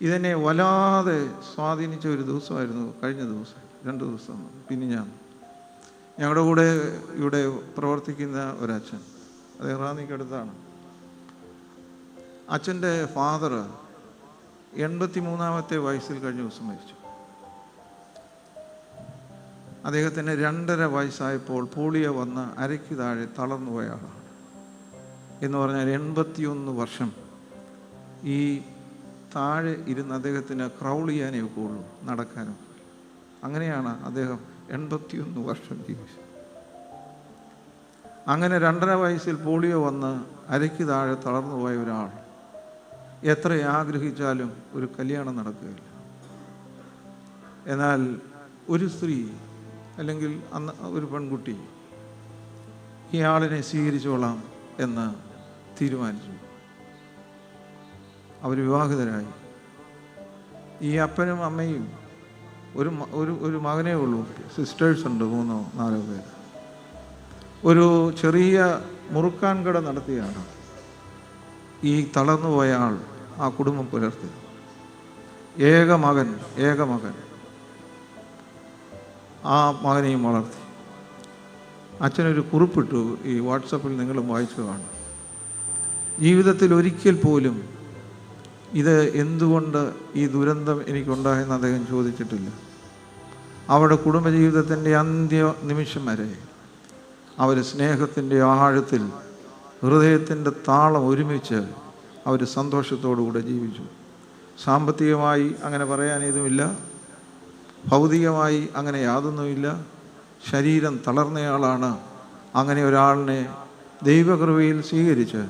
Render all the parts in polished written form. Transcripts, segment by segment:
ഇതെന്നെ വല്ലാതെ സ്വാധീനിച്ച ഒരു ദിവസമായിരുന്നു കഴിഞ്ഞ ദിവസം, 2 ദിവസം. പിന്നെ ഞങ്ങളുടെ കൂടെ ഇവിടെ പ്രവർത്തിക്കുന്ന ഒരച്ഛൻ, അത് റാന്നിക്കടുത്താണ്. അച്ഛൻ്റെ ഫാദർ 83-ാമത്തെ വയസ്സിൽ കഴിഞ്ഞ ദിവസം മരിച്ചു. അദ്ദേഹത്തിന് 2.5 വയസ്സായപ്പോൾ പോളിയോ വന്ന് അരയ്ക്ക് താഴെ തളർന്നു പോയ ആളാണ്. എന്ന് പറഞ്ഞാൽ 81 വർഷം ഈ താഴെ ഇരുന്ന് അദ്ദേഹത്തിന് ക്രൗൾ ചെയ്യാനേ ഒക്കെ ഉള്ളൂ, നടക്കാനും. അങ്ങനെയാണ് അദ്ദേഹം 81 വർഷം ജീവിച്ചത്. അങ്ങനെ 2.5 വയസ്സിൽ പോളിയോ വന്ന് അരയ്ക്ക് താഴെ തളർന്നു പോയ ഒരാൾ എത്ര ആഗ്രഹിച്ചാലും ഒരു കല്യാണം നടക്കുകയില്ല. എന്നാൽ ഒരു സ്ത്രീ അല്ലെങ്കിൽ അന്ന് ഒരു പെൺകുട്ടി ഇയാളിനെ സ്വീകരിച്ചോളാം എന്ന് തീരുമാനിച്ചു. അവർ വിവാഹിതരായി. ഈ അപ്പനും അമ്മയും ഒരു മകനേ ഉള്ളൂ. സിസ്റ്റേഴ്സ് ഉണ്ട് 3-4 പേര്. ഒരു ചെറിയ മുറുക്കാൻ കട നടത്തിയാണ് ഈ തളർന്നുപോയ ആൾ ആ കുടുംബം പുലർത്തി. ഏക മകൻ ആ മകനെയും വളർത്തി. അച്ഛനൊരു കുറിപ്പിട്ടു, ഈ വാട്സപ്പിൽ നിങ്ങളും വായിച്ചു കാണും. ജീവിതത്തിൽ ഒരിക്കൽ പോലും ഇത് എന്തുകൊണ്ട് ഈ ദുരന്തം എനിക്കുണ്ടായെന്ന് അദ്ദേഹം ചോദിച്ചിട്ടില്ല. അവരുടെ കുടുംബജീവിതത്തിൻ്റെ അന്ത്യ നിമിഷം വരെ അവർ സ്നേഹത്തിൻ്റെ ആഴത്തിൽ, ഹൃദയത്തിൻ്റെ താളം ഒരുമിച്ച് അവർ സന്തോഷത്തോടുകൂടെ ജീവിച്ചു. സാമ്പത്തികമായി അങ്ങനെ പറയാൻ ഇതുമില്ല, ഭൗതികമായി അങ്ങനെ യാതൊന്നുമില്ല. ശരീരം തളർന്നയാളാണ്. അങ്ങനെ ഒരാളിനെ ദൈവകൃപയിൽ സ്വീകരിച്ച്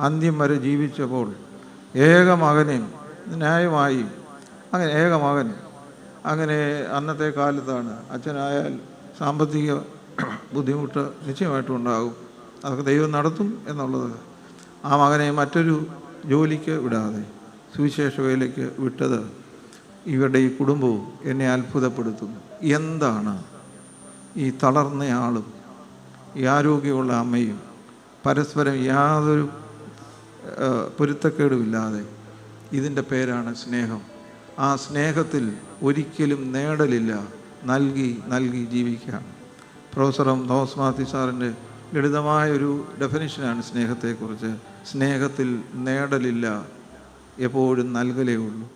അന്ത്യം വരെ ജീവിച്ചപ്പോൾ ഏക മകനെയും ന്യായമായി അങ്ങനെ ഏക മകൻ, അങ്ങനെ അന്നത്തെ കാലത്താണ് അച്ഛനായാൽ സാമ്പത്തിക ബുദ്ധിമുട്ട് നിശ്ചയമായിട്ടും ഉണ്ടാകും. അതൊക്കെ ദൈവം നടത്തും എന്നുള്ളത്. ആ മകനെ മറ്റൊരു ജോലിക്ക് വിടാതെ സുവിശേഷ വേലയ്ക്ക് വിട്ടത് ഇവരുടെ ഈ കുടുംബവും എന്നെ അത്ഭുതപ്പെടുത്തുന്നു. എന്താണ് ഈ തളർന്നയാളും ഈ ആരോഗ്യമുള്ള അമ്മയും പരസ്പരം യാതൊരു പൊരുത്തക്കേടുമില്ലാതെ, ഇതിൻ്റെ പേരാണ് സ്നേഹം. ആ സ്നേഹത്തിൽ ഒരിക്കലും നേടലില്ല, നൽകി ജീവിക്കുകയാണ്. പ്രൊഫസർ തോമസ് മാത്യു സാറിൻ്റെ ലളിതമായൊരു ഡെഫിനിഷനാണ് സ്നേഹത്തെക്കുറിച്ച്. സ്നേഹത്തിൽ നേടലില്ല, എപ്പോഴും നൽകലേ ഉള്ളൂ.